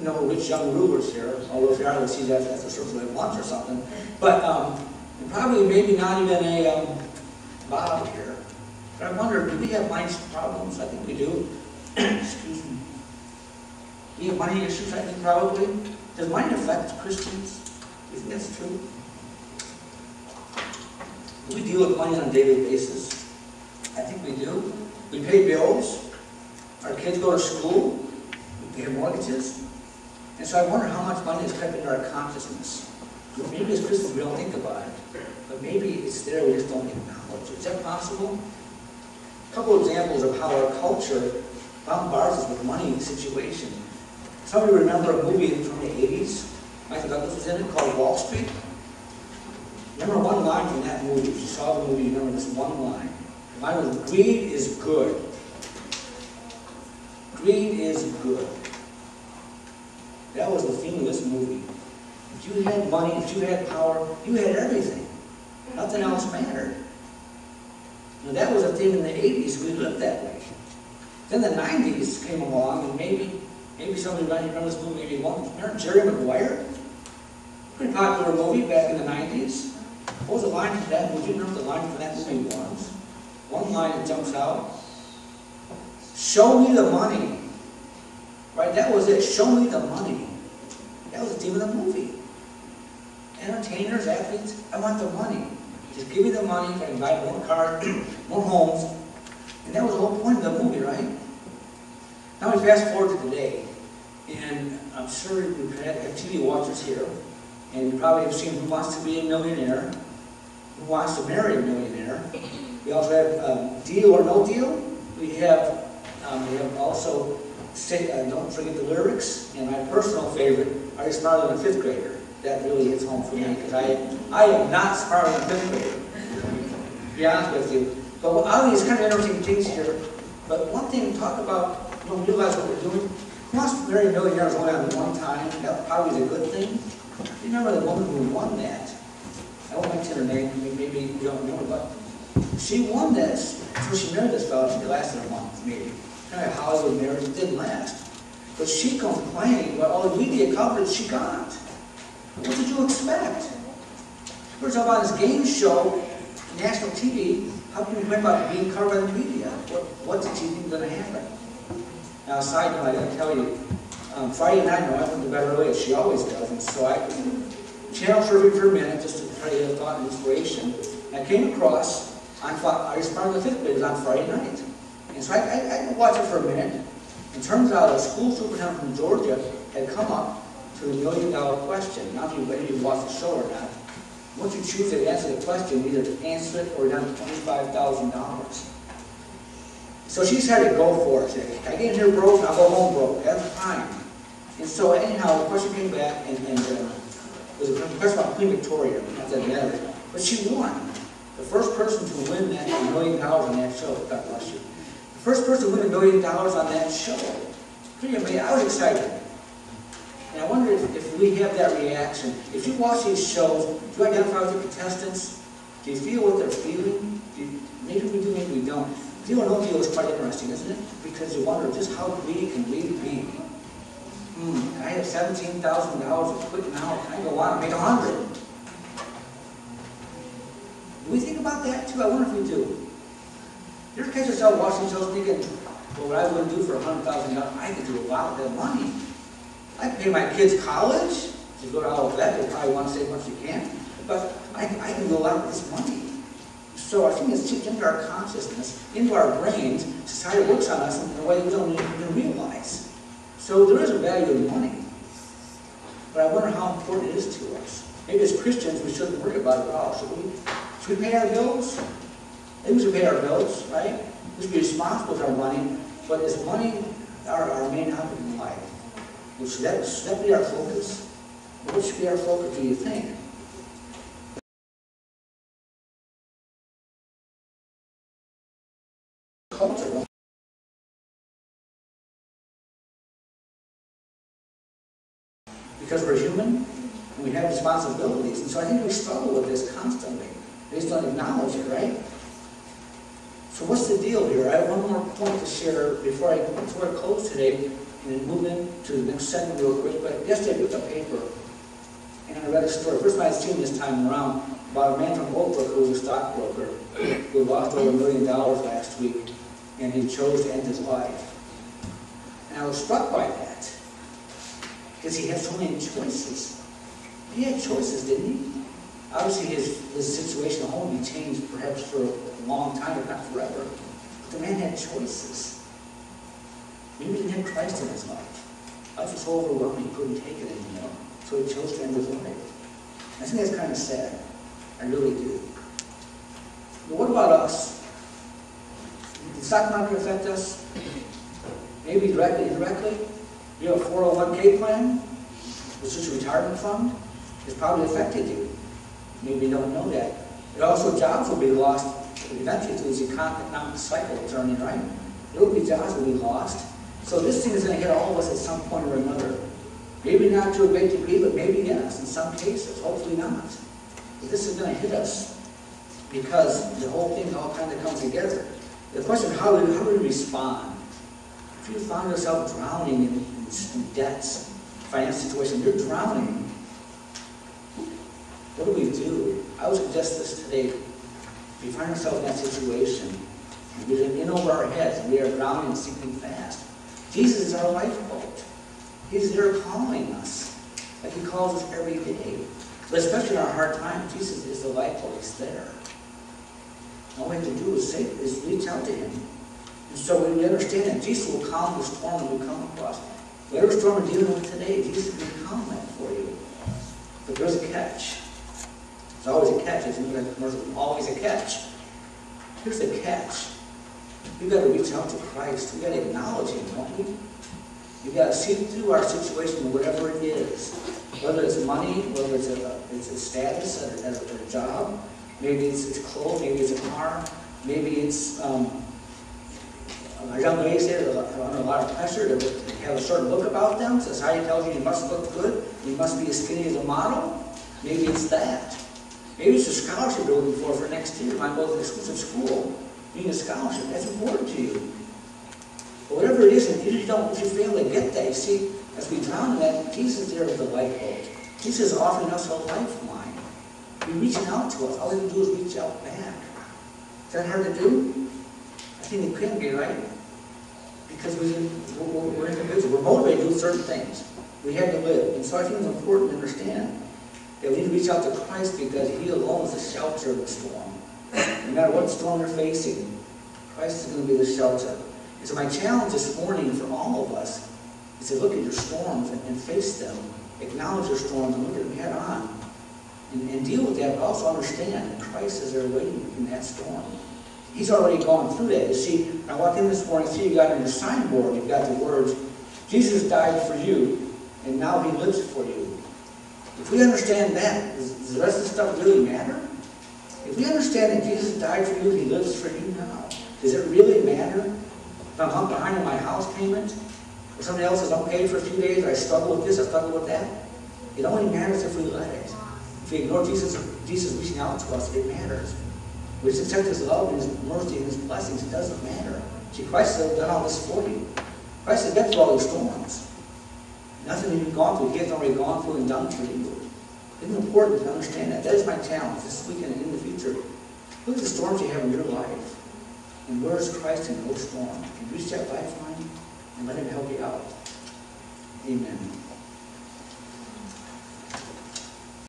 no rich young rulers here, although if you are, you'll see that as a sort of lunch or something. But probably maybe not even a Bob here. But I wonder, do we have money problems? I think we do. Excuse me. Do we have money issues? I think probably. Does money affect Christians? Do you think that's true? Do we deal with money on a daily basis? I think we do. We pay bills. Our kids go to school. We pay mortgages. And so I wonder how much money is kept in our consciousness. Maybe as Christians we don't think about it. But maybe it's there, we just don't acknowledge it. Is that possible? A couple examples of how our culture bombards us with money situation. Some of you remember a movie from the 80s? Michael Douglas was in it, called Wall Street. Remember one line from that movie. If you saw the movie, you remember this one line. The line was, "Greed is good." Greed is good. That was the theme of this movie. If you had money, if you had power, you had everything. Nothing else mattered. Now that was a thing in the 80s, we lived that way. Then the 90s came along, and maybe somebody might remember this movie, maybe one. Remember Jerry Maguire? Pretty popular movie back in the 90s. What was the line for that movie? Do you remember what the line for that movie was? One line that jumps out. "Show me the money." Right, that was it. Show me the money. That was the theme of the movie. Entertainers, athletes, I want the money. Just give me the money, I can buy more cars, more homes. And that was the whole point of the movie, right? Now we fast forward to today. And I'm sure we've had TV watchers here. And you probably have seen Who Wants to Be a Millionaire? Who Wants to Marry a Millionaire? We also have Deal or No Deal. We have also Don't Forget the Lyrics. And my personal favorite, Are You Smarter Than a Fifth Grader? That really hits home for me, because I am not smarter than a fifth grader, to be honest with you. But all these kind of interesting things here. But one thing, talk about, realize what we're doing. Who Wants to Marry a Millionaire was only on one time. That probably is a good thing. Remember the woman who won that? I won't mention her name, maybe you don't know, but she won this. So she married this fellow, she lasted a month, maybe. Kind of a Hollywood marriage, it didn't last. But she complained about all the media coverage she got. What did you expect? We're talking about this game show, national TV. How can you complain about being covered by the media? What did you think was going to happen? Now, side note, I got to tell you, Friday night, I went to bed early, as she always does, and so I channel surfing for a minute just to try to get a thought and inspiration. And I came across Are You Smarter Than a Fifth Grader on Friday night. And so I watched it for a minute. It turns out a school superintendent from Georgia had come up to the $1 million question. Now, if you watch the show or not, once you choose to answer the question, either answer it or down to $25,000. So she decided to go for it. I get in here broke, I'll go home broke. That's fine. And so anyhow, the question came back, and it was a question about Queen Victoria. Not that matter. But she won. The first person to win that $1 million on that show. God bless you. The first person to win $1 million on that show. Pretty amazing. I was excited. And I wonder if we have that reaction. If you watch these shows, do you identify with the contestants? Do you feel what they're feeling? Maybe we do, maybe we don't. Deal or No Deal is quite interesting, isn't it? Because you wonder just how greedy can we be? I have $17,000 to quit now. Can I go on and make 100? Do we think about that too? I wonder if we do. You ever catch yourself watching shows thinking, well, what I wouldn't do for $100,000, I could do a lot with that money. I can pay my kids college. If you go to all of that, they probably want to save as much as you can. But I can do a lot with this money. So I think it's chipped into our consciousness, into our brains. Society works on us in a way we don't even realize. So there is a value in money. But I wonder how important it is to us. Maybe as Christians, we shouldn't worry about it at all, should we? Should we pay our bills? I think we should pay our bills, right? We should be responsible with our money. But is money our main object in life? Should that be our focus? What should be our focus, do you think? Culture. Because we're human, and we have responsibilities. And so I think we struggle with this constantly. We just don't acknowledge it, right? So what's the deal here? I have one more point to share before I close today. And then move into the next segment real quick. But yesterday I picked up paper and I read a story. First time I'd seen this time around about a man from Oakbrook who was a stockbroker who lost over $1 million last week, and he chose to end his life. And I was struck by that because he had so many choices. He had choices, didn't he? Obviously his situation at home he changed perhaps for a long time, if not forever. But the man had choices. Maybe he didn't have Christ in his life. Life was so overwhelming he couldn't take it anymore. So he chose to end his life. I think that's kind of sad. I really do. But what about us? Did the stock market affect us? Maybe directly, indirectly? You have a 401k plan? Which is a retirement fund? It's probably affected you. Maybe you don't know that. But also jobs will be lost eventually through this economic cycle turning, right? There will be jobs will be lost. So this thing is going to hit all of us at some point or another. Maybe not to a great degree, but maybe yes, in some cases. Hopefully not. But this is going to hit us because the whole thing all kind of comes together. The question is, how do we respond? If you find yourself drowning in debts, financial situation, you're drowning. What do we do? I would suggest this today. If you find yourself in that situation, and we're in over our heads, and we are drowning and sinking fast, Jesus is our lifeboat. He's there calling us, like he calls us every day. But especially in our hard times, Jesus is the lifeboat. He's there. All we have to do is reach out to him. And so we understand that Jesus will calm the storm that we come across. Whatever storm we're dealing with today, Jesus can calm that for you. But there's a catch. There's always a catch. There's always a catch. Here's the catch. We've got to reach out to Christ. We've got to acknowledge him, don't we? We've got to see through our situation, whatever it is. Whether it's money, whether it's a status at a job, maybe it's clothes, maybe it's a car, maybe it's a young lady said under a lot of pressure to have a certain look about them. Society tells you must look good, you must be as skinny as a model. Maybe it's that. Maybe it's a scholarship you're looking for next year. You might go to an exclusive school. You need a scholarship. That's important to you. But whatever it is, if you fail to get that, you see, as we drown in that, Jesus is there with the lifeboat. Jesus is offering us a lifeline. He's reaching out to us. All we have to do is reach out back. Is that hard to do? I think it can be, right? Because we're individuals. We're motivated to do certain things. We have to live. And so I think it's important to understand that we need to reach out to Christ because he alone is the shelter of the storm. No matter what storm you're facing, Christ is going to be the shelter. And so my challenge this morning for all of us is to look at your storms and face them. Acknowledge your storms and look at them head on. And deal with that, but also understand that Christ is there waiting in that storm. He's already gone through that. You see, when I walked in this morning, see you got on your signboard, you've got the words, Jesus died for you, and now he lives for you. If we understand that, does the rest of the stuff really matter? If we understand that Jesus died for you, he lives for you now, does it really matter if I'm hung behind on my house payment, or somebody else is okay for a few days, or I struggle with this, I struggle with that? It only matters if we let it. If we ignore Jesus reaching out to us, it matters. We just accept his love and his mercy and his blessings, it doesn't matter. See, Christ has done all this for you. Christ has been through all these storms. Nothing you've gone through, he has already gone through and done for you. It's important to understand that. That is my challenge this weekend and in the future. Look at the storms you have in your life. And where is Christ in those storms? And reach that lifeline and let him help you out. Amen.